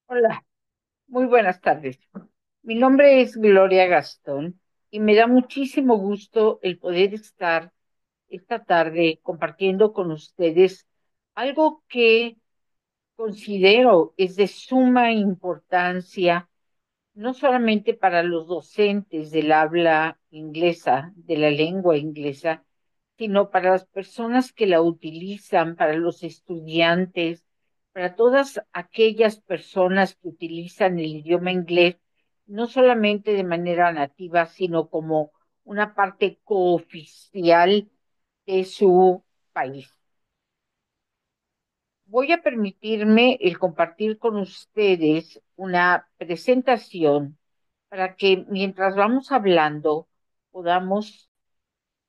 Hola, muy buenas tardes. Mi nombre es Gloria Gastón y me da muchísimo gusto el poder estar esta tarde compartiendo con ustedes algo que considero es de suma importancia, no solamente para los docentes del habla inglesa, de la lengua inglesa, sino para las personas que la utilizan, para los estudiantes, para todas aquellas personas que utilizan el idioma inglés, no solamente de manera nativa, sino como una parte cooficial de su país. Voy a permitirme el compartir con ustedes una presentación para que mientras vamos hablando podamos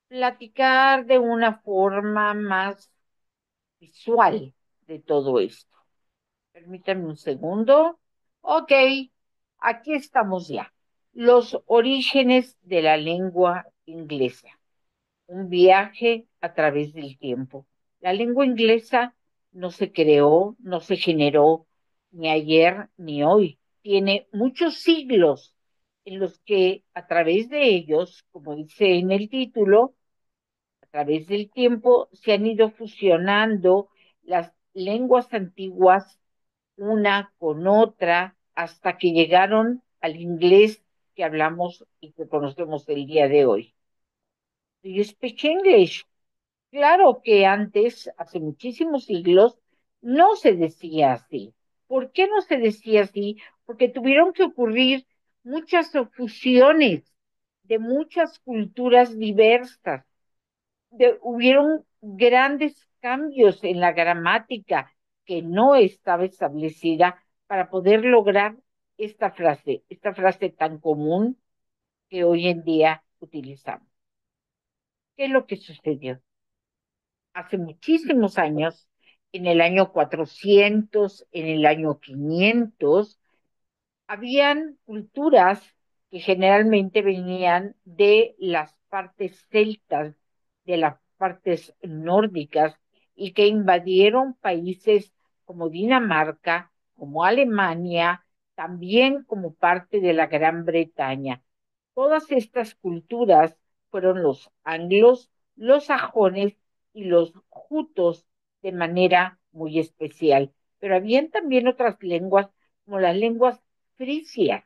platicar de una forma más visual de todo esto. Permítanme un segundo. Ok, aquí estamos ya. Los orígenes de la lengua inglesa. Un viaje a través del tiempo. La lengua inglesa no se creó, no se generó ni ayer ni hoy. Tiene muchos siglos en los que a través de ellos, como dice en el título, a través del tiempo se han ido fusionando las lenguas antiguas una con otra hasta que llegaron al inglés que hablamos y que conocemos el día de hoy. Do you speak English? Claro que antes, hace muchísimos siglos, no se decía así. ¿Por qué no se decía así? Porque tuvieron que ocurrir muchas fusiones de muchas culturas diversas. Hubieron grandes cambios en la gramática que no estaba establecida para poder lograr esta frase tan común que hoy en día utilizamos. ¿Qué es lo que sucedió? Hace muchísimos años, en el año 400, en el año 500, habían culturas que generalmente venían de las partes celtas, de las partes nórdicas, y que invadieron países como Dinamarca, como Alemania, también como parte de la Gran Bretaña. Todas estas culturas fueron los anglos, los sajones y los jutos de manera muy especial. Pero habían también otras lenguas, como las lenguas fricias.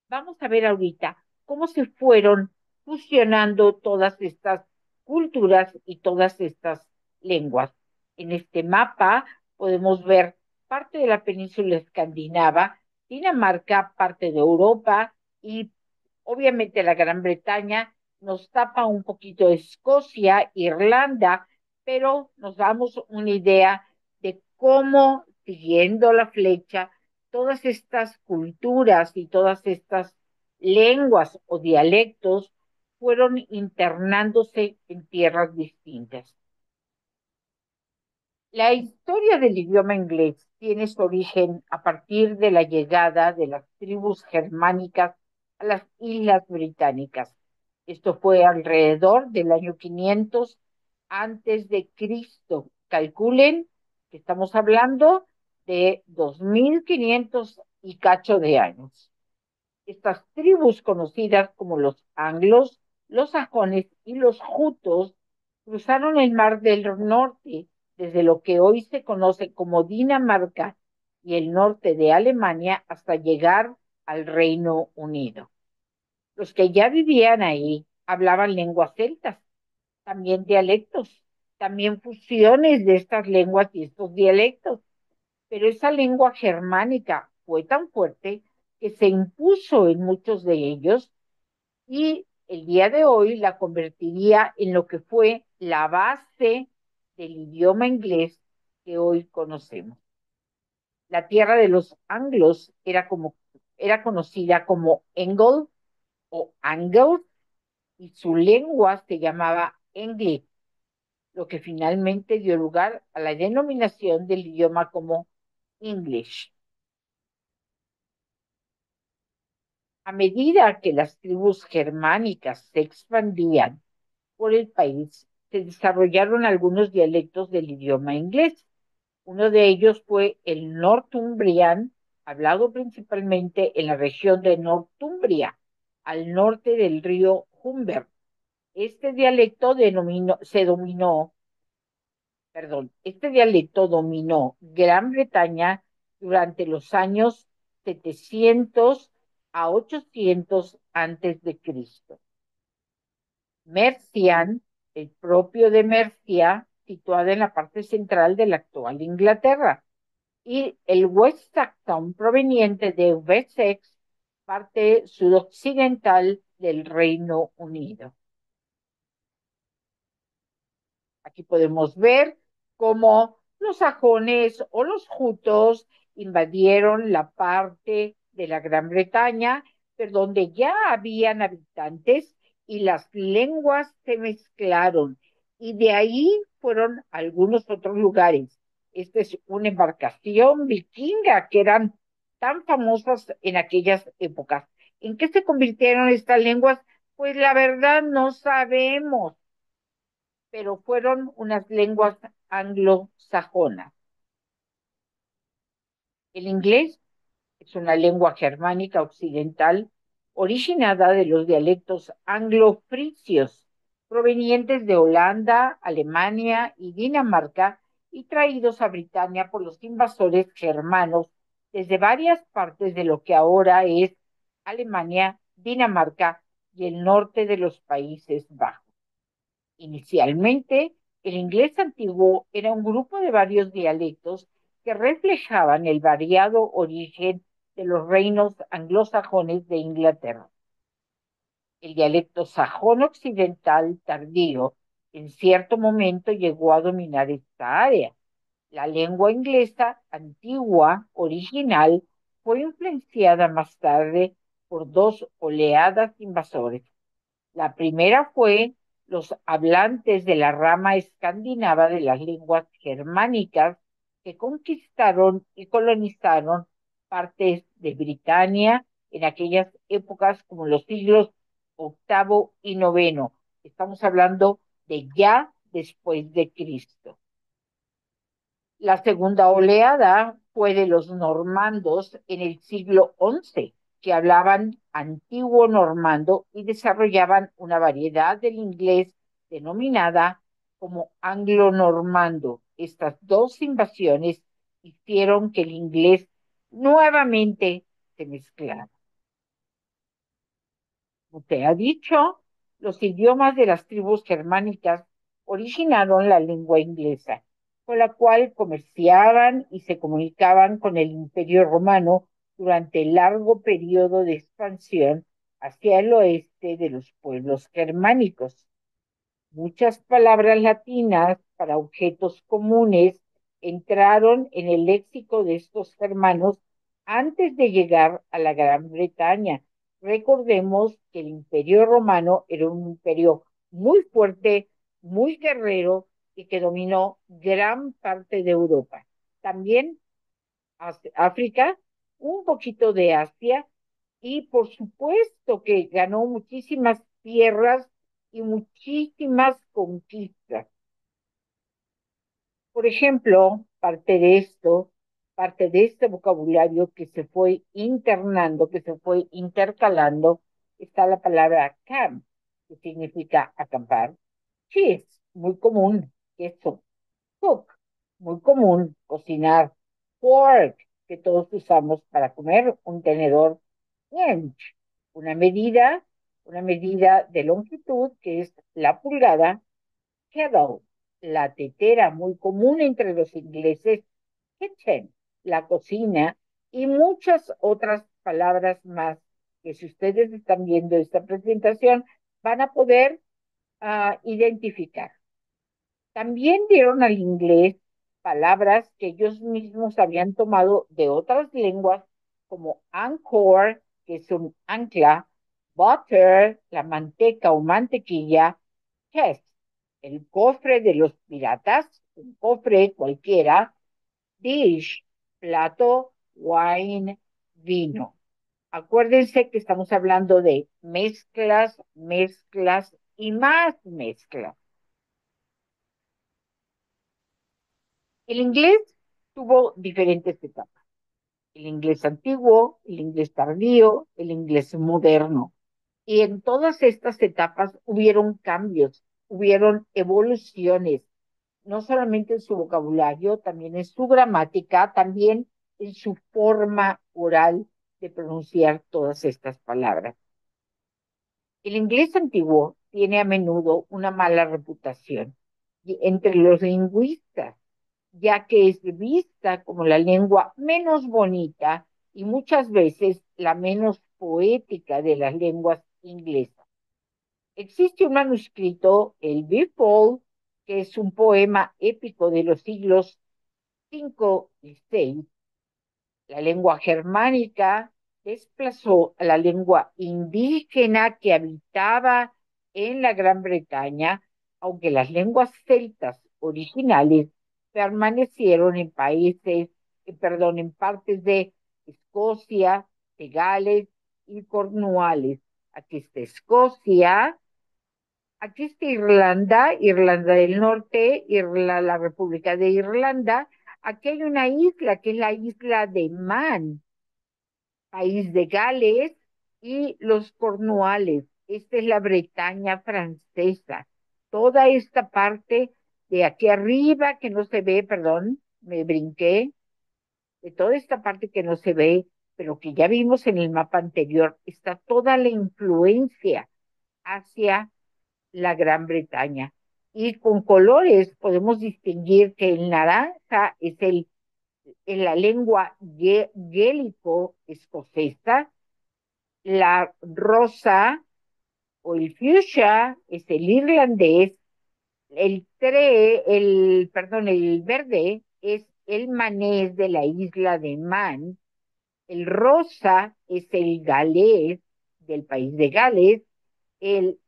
Vamos a ver ahorita cómo se fueron fusionando todas estas culturas y todas estas lenguas. En este mapa podemos ver parte de la península escandinava, Dinamarca, parte de Europa y obviamente la Gran Bretaña. Nos tapa un poquito Escocia, Irlanda, pero nos damos una idea de cómo, siguiendo la flecha, todas estas culturas y todas estas lenguas o dialectos fueron internándose en tierras distintas. La historia del idioma inglés tiene su origen a partir de la llegada de las tribus germánicas a las Islas Británicas. Esto fue alrededor del año 500 antes de Cristo. Calculen que estamos hablando de 2500 y cacho de años. Estas tribus conocidas como los anglos, los sajones y los jutos cruzaron el Mar del Norte desde lo que hoy se conoce como Dinamarca y el norte de Alemania hasta llegar al Reino Unido. Los que ya vivían ahí hablaban lenguas celtas, también dialectos, también fusiones de estas lenguas y estos dialectos, pero esa lengua germánica fue tan fuerte que se impuso en muchos de ellos y el día de hoy la convertiría en lo que fue la base del idioma inglés que hoy conocemos. La tierra de los anglos era conocida como Engle o Angle y su lengua se llamaba English, lo que finalmente dio lugar a la denominación del idioma como English. A medida que las tribus germánicas se expandían por el país, se desarrollaron algunos dialectos del idioma inglés. Uno de ellos fue el Northumbrian, hablado principalmente en la región de Northumbria, al norte del río Humber. Este dialecto este dialecto dominó Gran Bretaña durante los años 700 a 800 antes de Cristo. Mercian, el propio de Mercia, situada en la parte central de la actual Inglaterra, y el West Saxon proveniente de Wessex, parte sudoccidental del Reino Unido. Aquí podemos ver cómo los sajones o los jutos invadieron la parte de la Gran Bretaña, pero donde ya habían habitantes y las lenguas se mezclaron. Y de ahí fueron a algunos otros lugares. Esta es una embarcación vikinga que eran tan famosas en aquellas épocas. ¿En qué se convirtieron estas lenguas? Pues la verdad no sabemos, pero fueron unas lenguas anglosajonas. El inglés es una lengua germánica occidental originada de los dialectos anglo-frisios, provenientes de Holanda, Alemania y Dinamarca, y traídos a Britania por los invasores germanos desde varias partes de lo que ahora es Alemania, Dinamarca y el norte de los Países Bajos. Inicialmente, el inglés antiguo era un grupo de varios dialectos que reflejaban el variado origen de los reinos anglosajones de Inglaterra. El dialecto sajón occidental tardío en cierto momento llegó a dominar esta área. La lengua inglesa antigua original fue influenciada más tarde por dos oleadas invasores. La primera fue los hablantes de la rama escandinava de las lenguas germánicas que conquistaron y colonizaron partes de Britania en aquellas épocas como los siglos octavo y noveno. Estamos hablando de ya después de Cristo. La segunda oleada fue de los normandos en el siglo XI, que hablaban antiguo normando y desarrollaban una variedad del inglés denominada como anglo-normando. Estas dos invasiones hicieron que el inglés nuevamente se mezclara. Usted ha dicho, los idiomas de las tribus germánicas originaron la lengua inglesa, con la cual comerciaban y se comunicaban con el Imperio Romano durante el largo periodo de expansión hacia el oeste de los pueblos germánicos. Muchas palabras latinas para objetos comunes entraron en el léxico de estos germanos antes de llegar a la Gran Bretaña. Recordemos que el Imperio Romano era un imperio muy fuerte, muy guerrero y que dominó gran parte de Europa. También África, un poquito de Asia y por supuesto que ganó muchísimas tierras y muchísimas conquistas. Por ejemplo, parte de este vocabulario que se fue internando, que se fue intercalando, está la palabra camp, que significa acampar. Cheese, muy común, queso. Cook, muy común, cocinar. Fork, que todos usamos para comer, un tenedor. Inch, una medida, una medida de longitud que es la pulgada. Kettle, la tetera, muy común entre los ingleses. Kitchen, la cocina, y muchas otras palabras más que si ustedes están viendo esta presentación van a poder identificar. También dieron al inglés palabras que ellos mismos habían tomado de otras lenguas, como anchor, que es un ancla, butter, la manteca o mantequilla, chest, el cofre de los piratas, un cofre cualquiera, dish, plato, wine, vino. Acuérdense que estamos hablando de mezclas, mezclas y más mezclas. El inglés tuvo diferentes etapas. el inglés antiguo, el inglés tardío, el inglés moderno. Y en todas estas etapas hubieron cambios, hubieron evoluciones, no solamente en su vocabulario, también en su gramática, también en su forma oral de pronunciar todas estas palabras. El inglés antiguo tiene a menudo una mala reputación entre los lingüistas, ya que es vista como la lengua menos bonita y muchas veces la menos poética de las lenguas inglesas. Existe un manuscrito, el Beowulf, que es un poema épico de los siglos V y VI. La lengua germánica desplazó a la lengua indígena que habitaba en la Gran Bretaña, aunque las lenguas celtas originales permanecieron en en partes de Escocia, de Gales y Cornualles. Aquí está Escocia, aquí está Irlanda, Irlanda del Norte, la República de Irlanda. Aquí hay una isla que es la isla de Man, país de Gales, y los Cornualles. Esta es la Bretaña francesa. Toda esta parte de aquí arriba que no se ve, perdón, me brinqué, de toda esta parte que no se ve, pero que ya vimos en el mapa anterior, está toda la influencia hacia la Gran Bretaña. Y con colores podemos distinguir que el naranja es en la lengua gélico-escocesa, la rosa o el fuchsia es el irlandés, el verde es el manés de la isla de Man, el rosa es el galés del país de Gales, el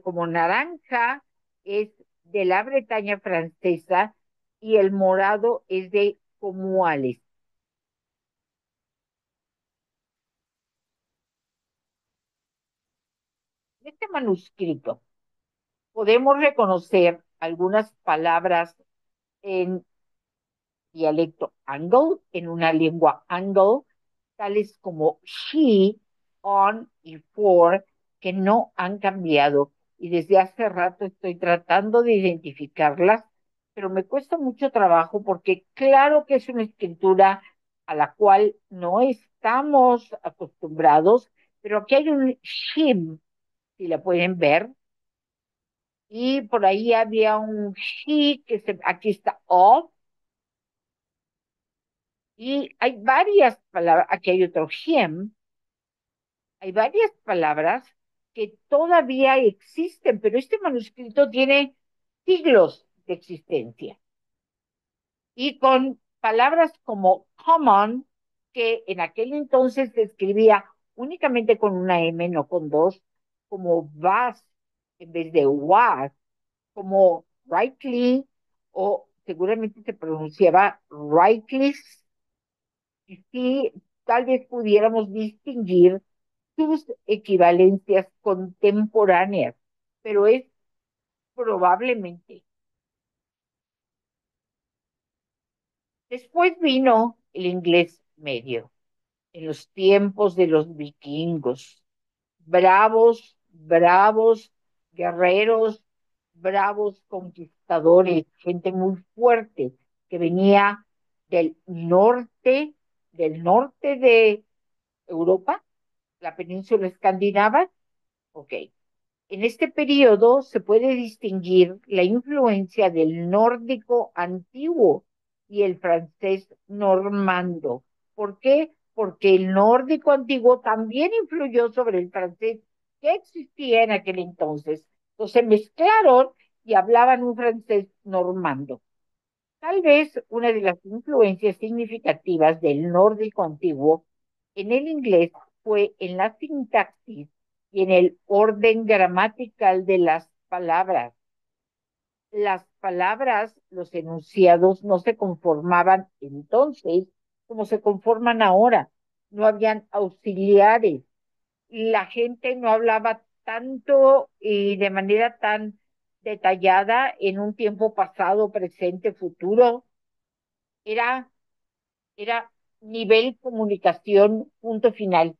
como naranja es de la Bretaña francesa y el morado es de Comuales. En este manuscrito podemos reconocer algunas palabras en dialecto angle, en una lengua angle, tales como she, on y for, que no han cambiado. Y desde hace rato estoy tratando de identificarlas, pero me cuesta mucho trabajo porque claro que es una escritura a la cual no estamos acostumbrados, pero aquí hay un shim, si la pueden ver, y por ahí había un she, aquí está off, y hay varias palabras, aquí hay otro him, hay varias palabras que todavía existen, pero este manuscrito tiene siglos de existencia. Y con palabras como common, que en aquel entonces se escribía únicamente con una M, no con dos, como vas en vez de was, como rightly, o seguramente se pronunciaba rightly, y sí, tal vez pudiéramos distinguir sus equivalencias contemporáneas, pero es probablemente. Después vino el inglés medio, en los tiempos de los vikingos, bravos, bravos guerreros, bravos conquistadores, gente muy fuerte que venía del del norte de Europa, la península escandinava. Ok. En este periodo se puede distinguir la influencia del nórdico antiguo y el francés normando. ¿Por qué? Porque el nórdico antiguo también influyó sobre el francés que existía en aquel entonces. Entonces se mezclaron y hablaban un francés normando. Tal vez una de las influencias significativas del nórdico antiguo en el inglés fue en la sintaxis y en el orden gramatical de las palabras. Las palabras, los enunciados no se conformaban entonces como se conforman ahora. No habían auxiliares. La gente no hablaba tanto y de manera tan detallada en un tiempo pasado, presente, futuro. Era, era nivel comunicación, punto final.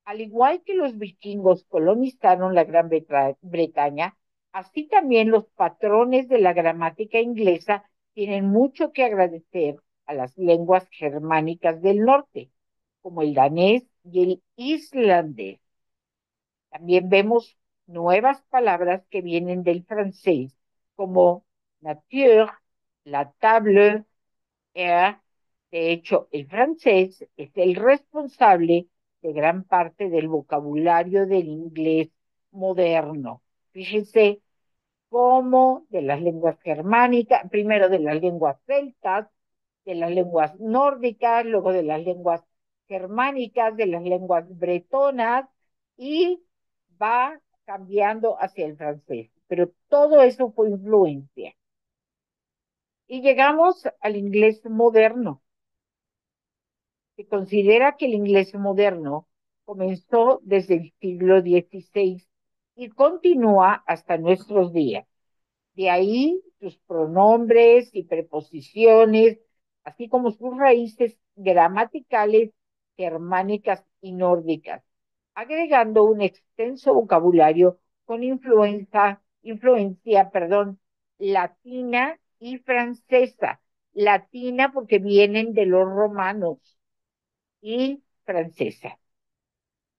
Al igual que los vikingos colonizaron la Gran Bretaña, así también los patrones de la gramática inglesa tienen mucho que agradecer a las lenguas germánicas del norte, como el danés y el islandés. También vemos nuevas palabras que vienen del francés, como nature, la table, air. De hecho, el francés es el responsable de gran parte del vocabulario del inglés moderno. Fíjense cómo de las lenguas germánicas, primero de las lenguas celtas, de las lenguas nórdicas, luego de las lenguas germánicas, de las lenguas bretonas, y va cambiando hacia el francés. Pero todo eso fue influencia. Y llegamos al inglés moderno. Se considera que el inglés moderno comenzó desde el siglo XVI y continúa hasta nuestros días. De ahí sus pronombres y preposiciones, así como sus raíces gramaticales germánicas y nórdicas, agregando un extenso vocabulario con influencia, latina y francesa. Latina porque vienen de los romanos y francesa.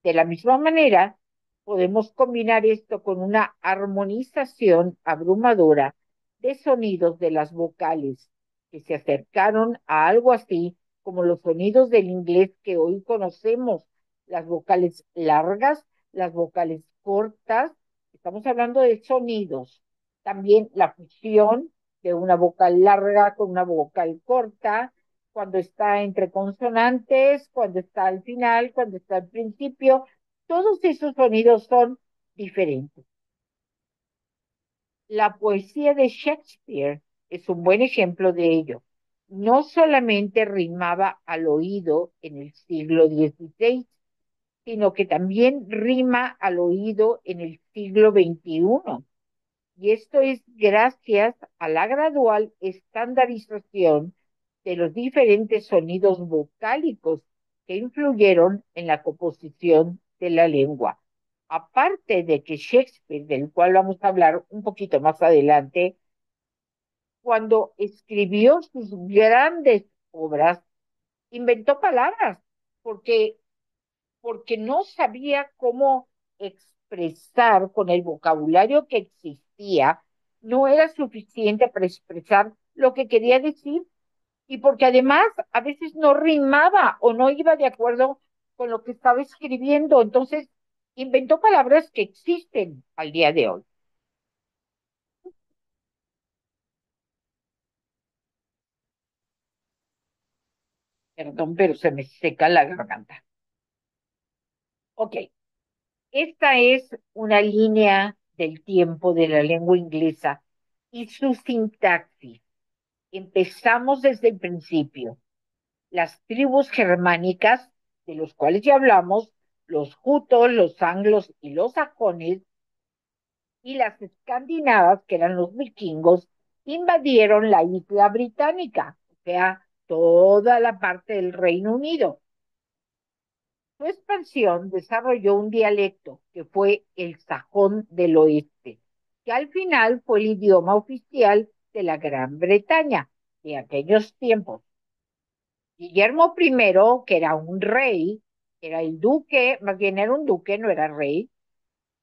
De la misma manera, podemos combinar esto con una armonización abrumadora de sonidos de las vocales que se acercaron a algo así como los sonidos del inglés que hoy conocemos, las vocales largas, las vocales cortas. Estamos hablando de sonidos. También la fusión de una vocal larga con una vocal corta, cuando está entre consonantes, cuando está al final, cuando está al principio. Todos esos sonidos son diferentes. La poesía de Shakespeare es un buen ejemplo de ello. No solamente rimaba al oído en el siglo XVI, sino que también rima al oído en el siglo XXI. Y esto es gracias a la gradual estandarización de los diferentes sonidos vocálicos que influyeron en la composición de la lengua. Aparte de que Shakespeare, del cual vamos a hablar un poquito más adelante, cuando escribió sus grandes obras, inventó palabras, porque porque no sabía cómo expresar con el vocabulario que existía, no era suficiente para expresar lo que quería decir y porque además a veces no rimaba o no iba de acuerdo con lo que estaba escribiendo. Entonces, inventó palabras que existen al día de hoy. Perdón, pero se me seca la garganta. Ok, esta es una línea del tiempo de la lengua inglesa y su sintaxis. Empezamos desde el principio. Las tribus germánicas, de los cuales ya hablamos, los jutos, los anglos y los sajones, y las escandinavas, que eran los vikingos, invadieron la isla británica, o sea, toda la parte del Reino Unido. Su expansión desarrolló un dialecto que fue el sajón del oeste, que al final fue el idioma oficial de la Gran Bretaña de aquellos tiempos. Guillermo I, que era un rey, era el duque, más bien era un duque, no era rey,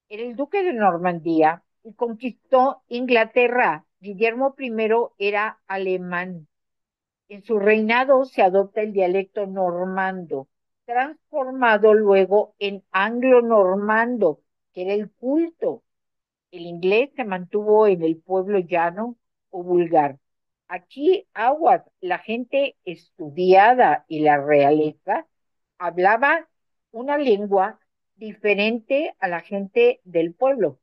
era el duque de Normandía y conquistó Inglaterra. Guillermo I era alemán. En su reinado se adopta el dialecto normando, transformado luego en anglo-normando, que era el culto. El inglés se mantuvo en el pueblo llano o vulgar. Aquí, aguas, la gente estudiada y la realeza hablaba una lengua diferente a la gente del pueblo.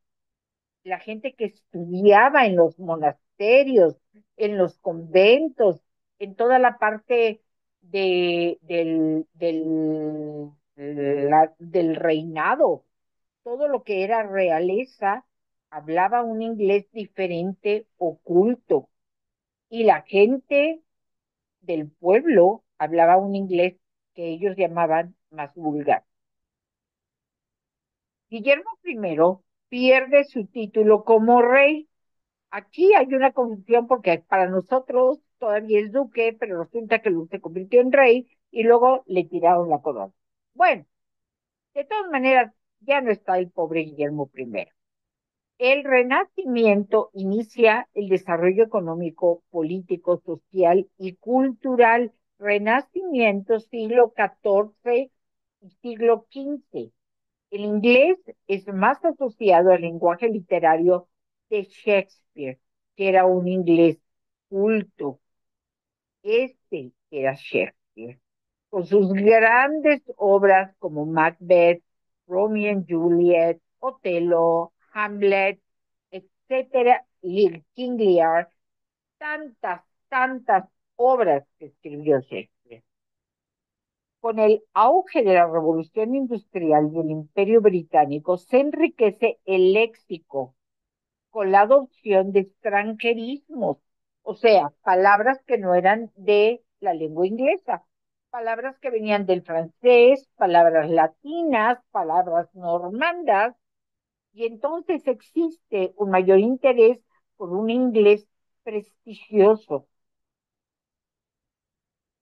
La gente que estudiaba en los monasterios, en los conventos, en toda la parte del reinado, todo lo que era realeza, hablaba un inglés diferente, oculto, y la gente del pueblo hablaba un inglés que ellos llamaban más vulgar. Guillermo I pierde su título como rey. Aquí hay una confusión porque para nosotros todavía es duque, pero resulta que se convirtió en rey y luego le tiraron la corona. Bueno, de todas maneras, ya no está el pobre Guillermo I. El Renacimiento inicia el desarrollo económico, político, social y cultural. Renacimiento siglo XIV y siglo XV. El inglés es más asociado al lenguaje literario de Shakespeare, que era un inglés culto. Este era Shakespeare, con sus grandes obras como Macbeth, Romeo and Juliet, Otelo, Hamlet, etcétera, y el King Lear, tantas obras que escribió Shakespeare. Con el auge de la Revolución Industrial y el Imperio Británico, se enriquece el léxico con la adopción de extranjerismos, o sea, palabras que no eran de la lengua inglesa, palabras que venían del francés, palabras latinas, palabras normandas, y entonces existe un mayor interés por un inglés prestigioso.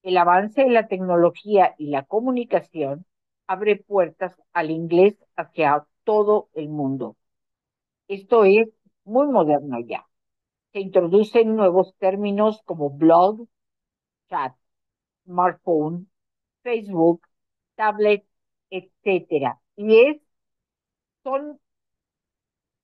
El avance de la tecnología y la comunicación abre puertas al inglés hacia todo el mundo. Esto es muy moderno ya. Se introducen nuevos términos como blog, chat, smartphone, Facebook, tablet, etcétera. Son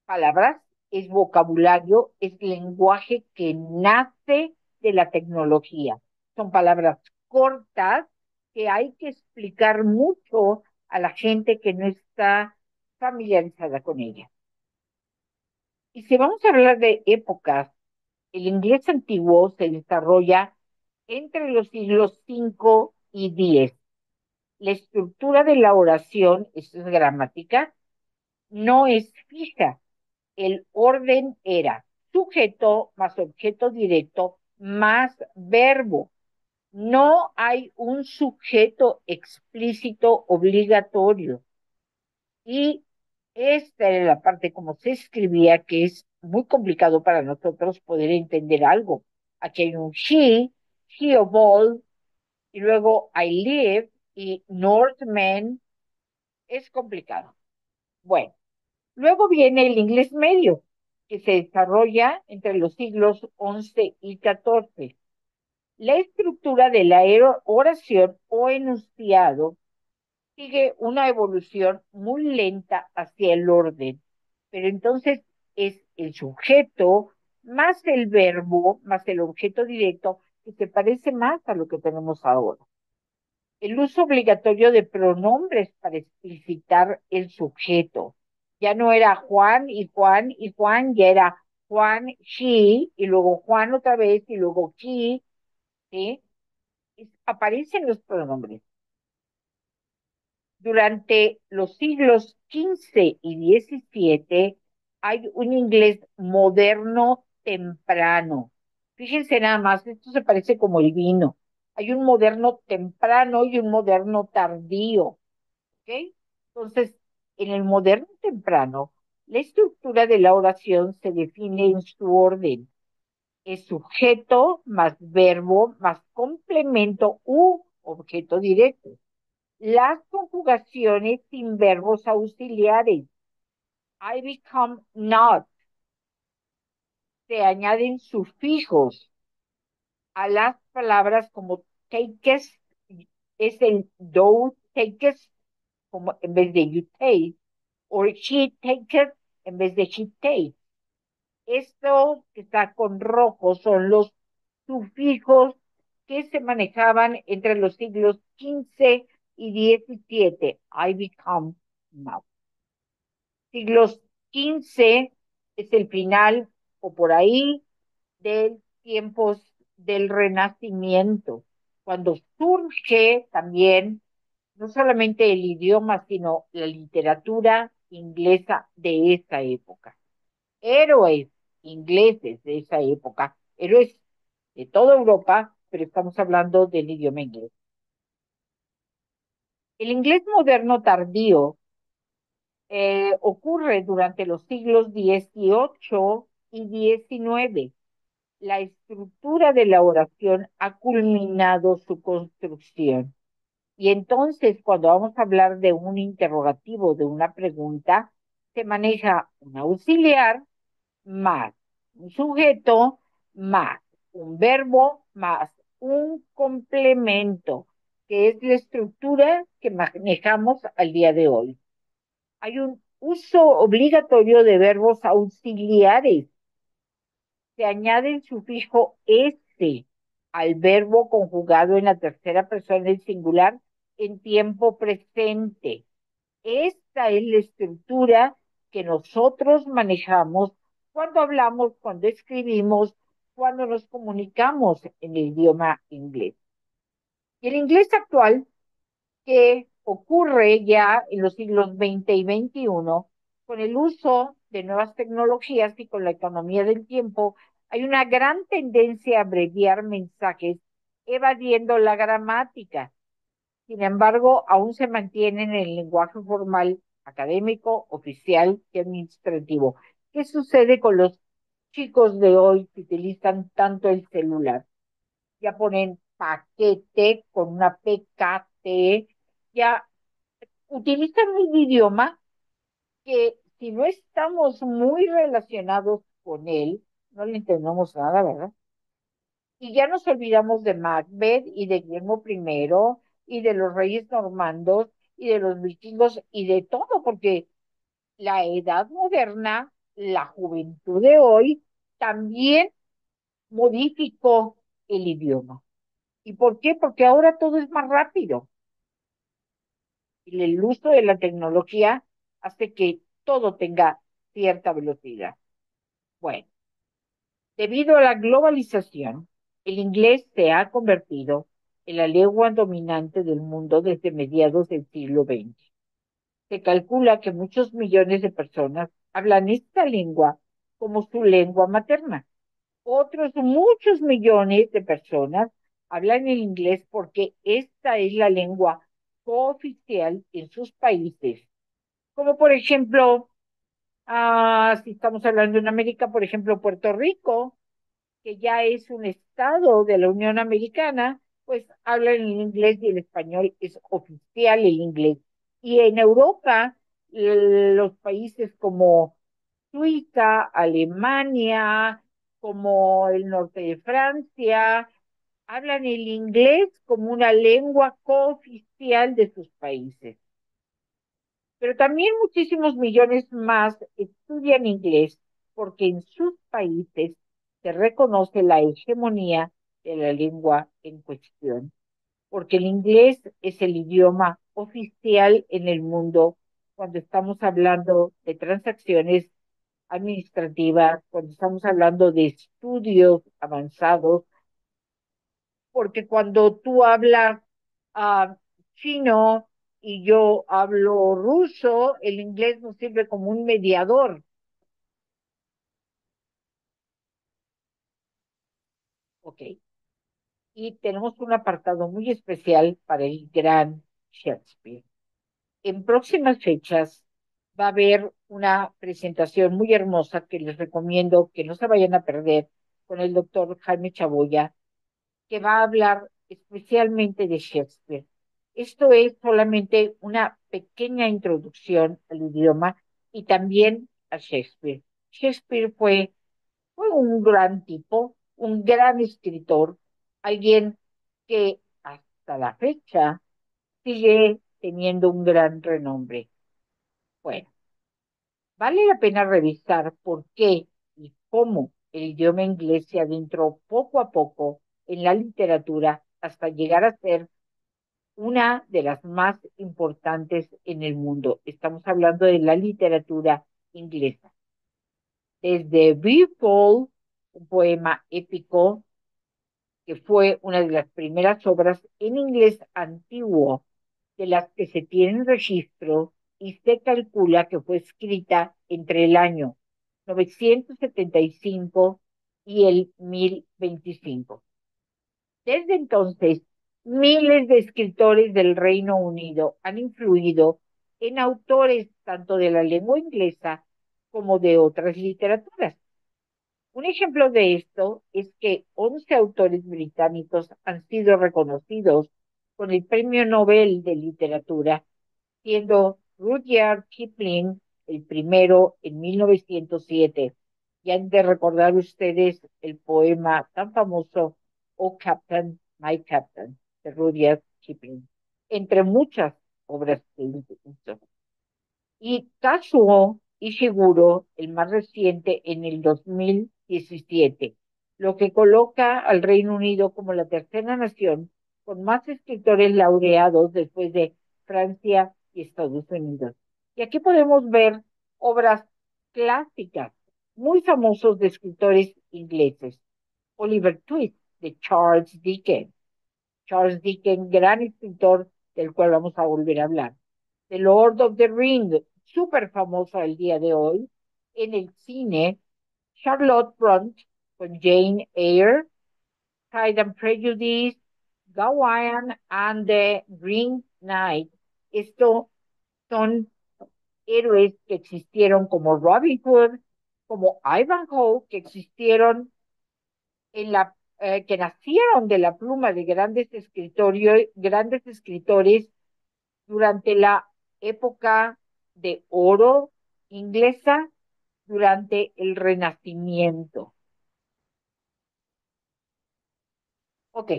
palabras, es vocabulario, es lenguaje que nace de la tecnología. Son palabras cortas que hay que explicar mucho a la gente que no está familiarizada con ella. Y si vamos a hablar de épocas, el inglés antiguo se desarrolla entre los siglos 5 y 10. La estructura de la oración, esto es gramática, no es fija. El orden era sujeto más objeto directo más verbo. No hay un sujeto explícito obligatorio. Y esta era la parte como se escribía, que es muy complicado para nosotros poder entender algo. Aquí hay un she of all, y luego I live y Northman, es complicado. Bueno, luego viene el inglés medio, que se desarrolla entre los siglos XI y XIV. La estructura de la oración o enunciado sigue una evolución muy lenta hacia el orden, pero entonces es el sujeto más el verbo más el objeto directo que se parece más a lo que tenemos ahora. El uso obligatorio de pronombres para explicitar el sujeto. Ya no era Juan y Juan y Juan, ya era Juan, she, y luego Juan otra vez, y luego she, ¿sí? Aparecen los pronombres. Durante los siglos XV y XVII hay un inglés moderno temprano. Fíjense nada más, esto se parece como el vino. Hay un moderno temprano y un moderno tardío. ¿Ok? Entonces, en el moderno temprano, la estructura de la oración se define en su orden. Es sujeto más verbo más complemento u objeto directo. Las conjugaciones sin verbos auxiliares. I become not. Se añaden sufijos a las palabras como takes, es el do takes, como en vez de you take, o she takes en vez de she takes. Esto que está con rojo son los sufijos que se manejaban entre los siglos XV y XVII. I become now. Siglos XV es el final o por ahí de tiempos del Renacimiento, cuando surge también no solamente el idioma, sino la literatura inglesa de esa época. Héroes ingleses de esa época, héroes de toda Europa, pero estamos hablando del idioma inglés. El inglés moderno tardío ocurre durante los siglos XVIII y XIX. La estructura de la oración ha culminado su construcción. Y entonces, cuando vamos a hablar de un interrogativo, de una pregunta, se maneja un auxiliar más un sujeto más un verbo más un complemento, que es la estructura que manejamos al día de hoy. Hay un uso obligatorio de verbos auxiliares. Se añade el sufijo ese al verbo conjugado en la tercera persona del singular en tiempo presente. Esta es la estructura que nosotros manejamos cuando hablamos, cuando escribimos, cuando nos comunicamos en el idioma inglés. Y el inglés actual, que ocurre ya en los siglos XX y XXI, con el uso de nuevas tecnologías y con la economía del tiempo, hay una gran tendencia a abreviar mensajes evadiendo la gramática. Sin embargo, aún se mantiene en el lenguaje formal, académico, oficial y administrativo. ¿Qué sucede con los chicos de hoy que utilizan tanto el celular? Ya ponen paquete con una PKT, ya utilizan un idioma que si no estamos muy relacionados con él, no le entendemos nada, ¿verdad? Y ya nos olvidamos de Macbeth y de Guillermo primero y de los reyes normandos y de los vikingos y de todo, porque la edad moderna, la juventud de hoy, también modificó el idioma. ¿Y por qué? Porque ahora todo es más rápido y el uso de la tecnología hace que todo tenga cierta velocidad. Bueno, debido a la globalización, el inglés se ha convertido en la lengua dominante del mundo desde mediados del siglo XX. Se calcula que muchos millones de personas hablan esta lengua como su lengua materna. Otros muchos millones de personas hablan el inglés porque esta es la lengua cooficial en sus países. Como por ejemplo, si estamos hablando en América, por ejemplo, Puerto Rico, que ya es un estado de la Unión Americana, pues hablan el inglés y el español es oficial el inglés. Y en Europa, los países como Suiza, Alemania, como el norte de Francia, hablan el inglés como una lengua cooficial de sus países. Pero también muchísimos millones más estudian inglés porque en sus países se reconoce la hegemonía de la lengua en cuestión, porque el inglés es el idioma oficial en el mundo cuando estamos hablando de transacciones administrativas, cuando estamos hablando de estudios avanzados, porque cuando tú hablas ah, chino y yo hablo ruso, el inglés nos sirve como un mediador, ¿ok? Y tenemos un apartado muy especial para el gran Shakespeare. En próximas fechas va a haber una presentación muy hermosa que les recomiendo que no se vayan a perder con el doctor Jaime Chaboya, que va a hablar especialmente de Shakespeare. Esto es solamente una pequeña introducción al idioma y también a Shakespeare. Shakespeare fue un gran tipo, un gran escritor, alguien que hasta la fecha sigue teniendo un gran renombre. Bueno, vale la pena revisar por qué y cómo el idioma inglés se adentró poco a poco en la literatura hasta llegar a ser una de las más importantes en el mundo. Estamos hablando de la literatura inglesa. Desde Beowulf, un poema épico que fue una de las primeras obras en inglés antiguo de las que se tienen registro y se calcula que fue escrita entre el año 975 y el 1025. Desde entonces, miles de escritores del Reino Unido han influido en autores tanto de la lengua inglesa como de otras literaturas. Un ejemplo de esto es que 11 autores británicos han sido reconocidos con el Premio Nobel de Literatura, siendo Rudyard Kipling el primero en 1907. Y han de recordar ustedes el poema tan famoso, Oh Captain, My Captain, de Rudyard Kipling, entre muchas obras que hizo. Y Kazuo Ishiguro, el más reciente, en el 2017, lo que coloca al Reino Unido como la tercera nación con más escritores laureados después de Francia y Estados Unidos. Y aquí podemos ver obras clásicas, muy famosos de escritores ingleses. Oliver Twist, de Charles Dickens. Charles Dickens, gran escritor del cual vamos a volver a hablar. The Lord of the Rings, súper famosa el día de hoy. En el cine, Charlotte Brontë con Jane Eyre, Pride and Prejudice, Gawain and the Green Knight. Estos son héroes que existieron como Robin Hood, como Ivanhoe, que existieron que nacieron de la pluma de grandes escritores durante la época de oro inglesa, durante el Renacimiento. Ok,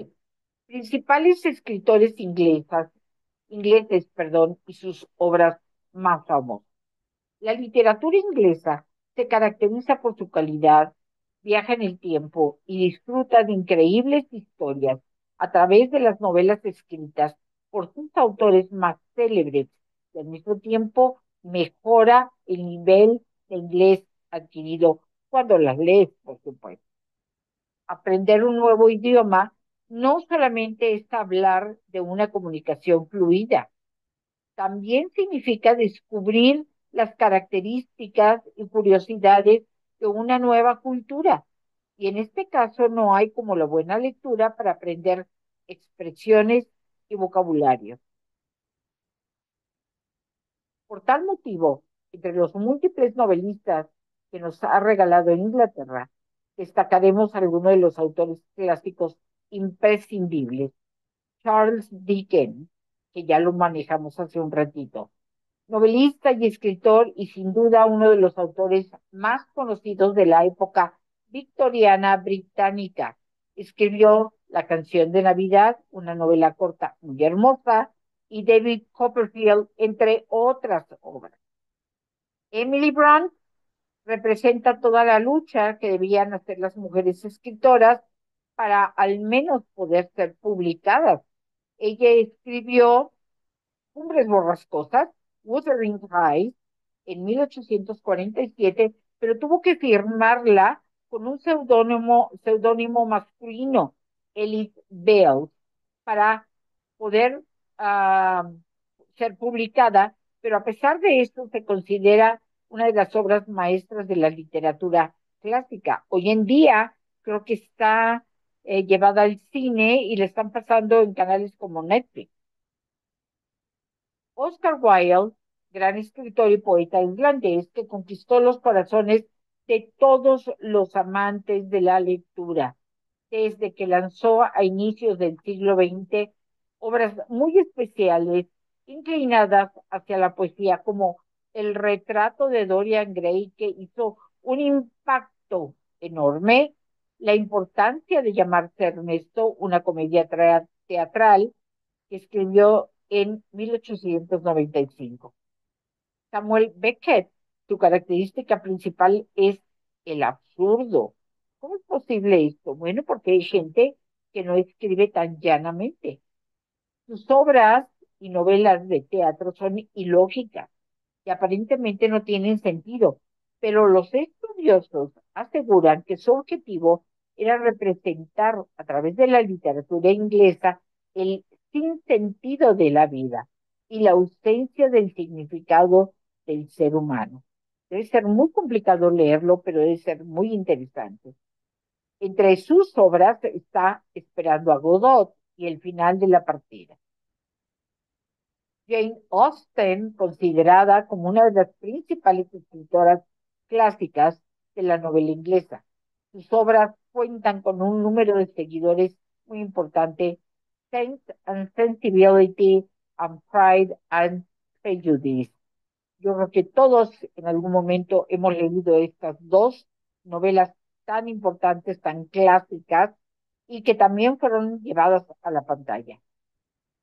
principales escritores ingleses, perdón, y sus obras más famosas. La literatura inglesa se caracteriza por su calidad, viaja en el tiempo y disfruta de increíbles historias a través de las novelas escritas por sus autores más célebres y al mismo tiempo mejora el nivel de inglés adquirido cuando las lees, por supuesto. Aprender un nuevo idioma no solamente es hablar de una comunicación fluida, también significa descubrir las características y curiosidades de una nueva cultura. Y en este caso no hay como la buena lectura para aprender expresiones y vocabulario. Por tal motivo, entre los múltiples novelistas que nos ha regalado Inglaterra, destacaremos algunos de los autores clásicos imprescindibles. Charles Dickens, que ya lo manejamos hace un ratito, novelista y escritor y sin duda uno de los autores más conocidos de la época victoriana británica. Escribió La canción de Navidad, una novela corta muy hermosa, y David Copperfield, entre otras obras. Emily Bront representa toda la lucha que debían hacer las mujeres escritoras para al menos poder ser publicadas. Ella escribió Cumbres Borrascosas, Wuthering Heights, en 1847, pero tuvo que firmarla con un seudónimo masculino, Ellis Bell, para poder uh, ser publicada, pero a pesar de esto se considera una de las obras maestras de la literatura clásica. Hoy en día creo que está llevada al cine y le están pasando en canales como Netflix. Oscar Wilde, gran escritor y poeta irlandés que conquistó los corazones de todos los amantes de la lectura, desde que lanzó a inicios del siglo XX obras muy especiales inclinadas hacia la poesía, como El retrato de Dorian Gray, que hizo un impacto enorme, La importancia de llamarse Ernesto, una comedia teatral que escribió en 1895. Samuel Beckett, su característica principal es el absurdo. ¿Cómo es posible esto? Bueno, porque hay gente que no escribe tan llanamente. Sus obras y novelas de teatro son ilógicas que aparentemente no tienen sentido, pero los estudiosos aseguran que su objetivo era representar a través de la literatura inglesa el sinsentido de la vida y la ausencia del significado del ser humano. Debe ser muy complicado leerlo, pero debe ser muy interesante. Entre sus obras está Esperando a Godot y El final de la partida. Jane Austen, considerada como una de las principales escritoras clásicas de la novela inglesa. Sus obras cuentan con un número de seguidores muy importante: Sense and Sensibility and Pride and Prejudice. Yo creo que todos en algún momento hemos leído estas dos novelas tan importantes, tan clásicas, y que también fueron llevadas a la pantalla.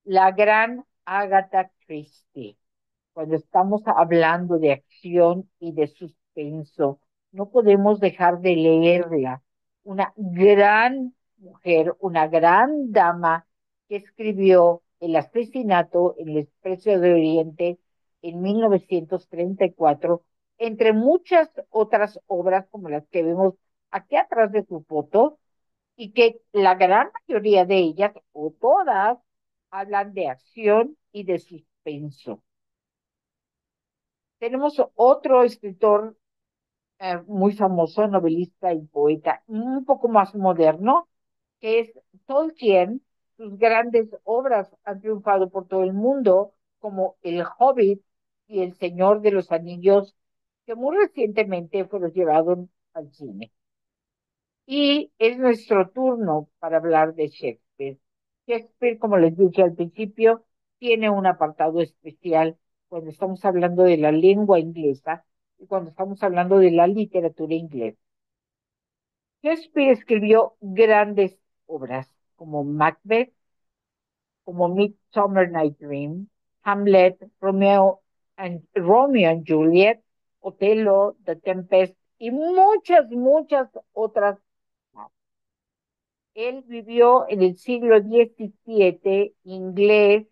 La gran Agatha Christie. Cuando estamos hablando de acción y de suspenso, no podemos dejar de leerla. Una gran mujer, una gran dama que escribió El asesinato en el Expreso de Oriente en 1934, entre muchas otras obras como las que vemos aquí atrás de su foto, y que la gran mayoría de ellas, o todas, hablan de acción y de suspenso. Tenemos otro escritor muy famoso, novelista y poeta, un poco más moderno, que es Tolkien. Sus grandes obras han triunfado por todo el mundo, como El Hobbit y El Señor de los Anillos, que muy recientemente fueron llevados al cine. Y es nuestro turno para hablar de Shakespeare. Shakespeare, como les dije al principio, tiene un apartado especial cuando estamos hablando de la lengua inglesa y cuando estamos hablando de la literatura inglesa. Shakespeare escribió grandes obras como Macbeth, como Midsummer Night Dream, Hamlet, Romeo and Juliet, Otelo, The Tempest y muchas, muchas otras más. Él vivió en el siglo XVII, inglés,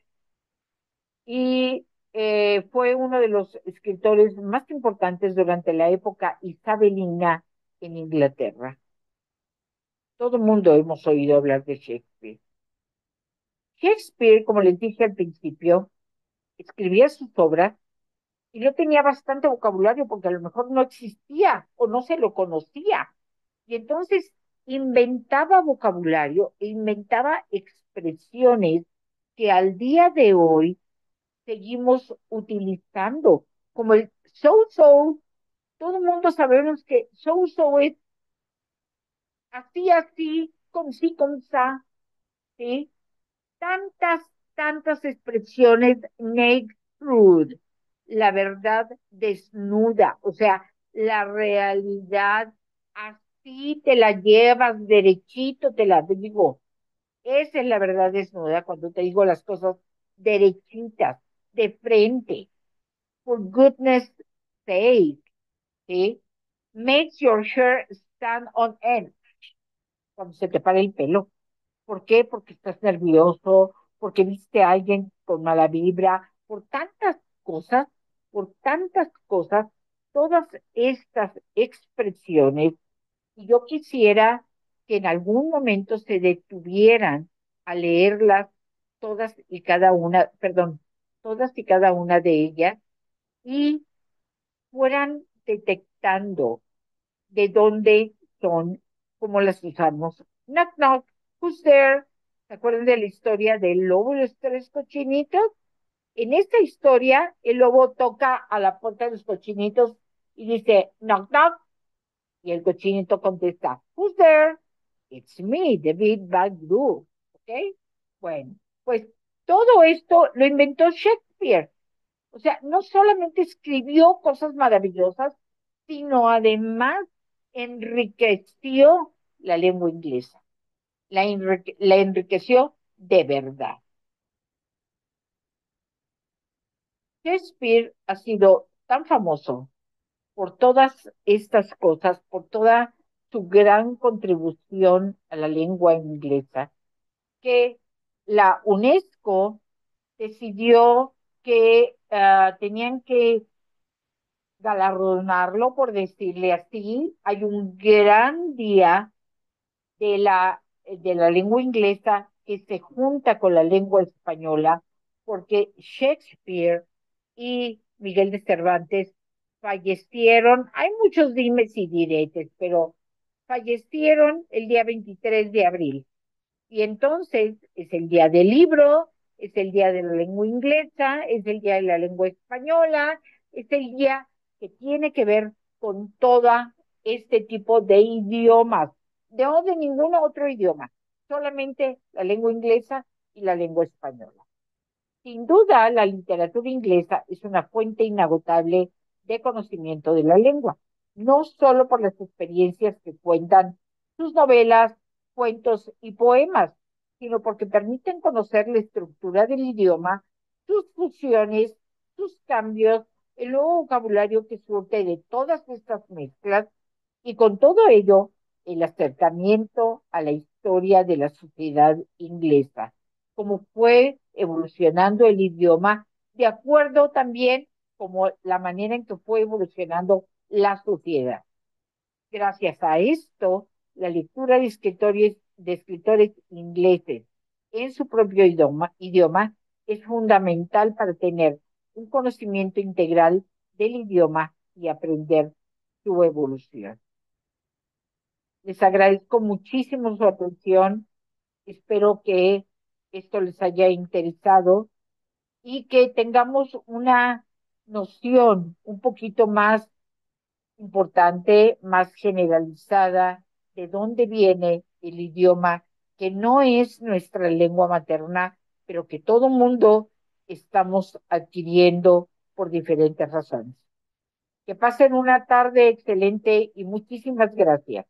y fue uno de los escritores más importantes durante la época isabelina en Inglaterra. Todo el mundo hemos oído hablar de Shakespeare. Shakespeare, como les dije al principio, escribía sus obras y no tenía bastante vocabulario porque a lo mejor no existía o no se lo conocía. Y entonces inventaba vocabulario e inventaba expresiones que al día de hoy seguimos utilizando, como el so-so. Todo el mundo sabemos que so-so es así, así, como sí, como sa, ¿sí? Tantas, tantas expresiones, naked truth, la verdad desnuda, o sea, la realidad así te la llevas derechito, te la digo. Esa es la verdad desnuda cuando te digo las cosas derechitas, de frente. For goodness sake, ¿sí? Makes your hair stand on end cuando se te para el pelo. ¿Por qué? Porque estás nervioso, porque viste a alguien con mala vibra, por tantas cosas, todas estas expresiones. Y yo quisiera que en algún momento se detuvieran a leerlas todas y cada una, perdón, todas y cada una de ellas, y fueran detectando de dónde son, cómo las usamos. Knock, knock, who's there? ¿Se acuerdan de la historia del lobo y los tres cochinitos? En esta historia, el lobo toca a la puerta de los cochinitos y dice, knock, knock, y el cochinito contesta, who's there? It's me, the big bad wolf. ¿Ok? Bueno, pues todo esto lo inventó Shakespeare. O sea, no solamente escribió cosas maravillosas, sino además enriqueció la lengua inglesa, la enriqueció de verdad. Shakespeare ha sido tan famoso por todas estas cosas, por toda su gran contribución a la lengua inglesa, que la UNESCO decidió que tenían que galardonarlo, por decirle así. Hay un gran día de la lengua inglesa que se junta con la lengua española, porque Shakespeare y Miguel de Cervantes fallecieron. Hay muchos dimes y diretes, pero fallecieron el día 23 de abril. Y entonces es el día del libro, es el día de la lengua inglesa, es el día de la lengua española, es el día que tiene que ver con todo este tipo de idiomas, no de ningún otro idioma, solamente la lengua inglesa y la lengua española. Sin duda, la literatura inglesa es una fuente inagotable de conocimiento de la lengua, no solo por las experiencias que cuentan sus novelas, cuentos y poemas, sino porque permiten conocer la estructura del idioma, sus fusiones, sus cambios, el nuevo vocabulario que surte de todas estas mezclas y con todo ello el acercamiento a la historia de la sociedad inglesa, cómo fue evolucionando el idioma, de acuerdo también como la manera en que fue evolucionando la sociedad. Gracias a esto, la lectura de escritores ingleses en su propio idioma es fundamental para tener un conocimiento integral del idioma y aprender su evolución. Les agradezco muchísimo su atención. Espero que esto les haya interesado y que tengamos una noción un poquito más importante, más generalizada de dónde viene el idioma, que no es nuestra lengua materna, pero que todo mundo estamos adquiriendo por diferentes razones. Que pasen una tarde excelente y muchísimas gracias.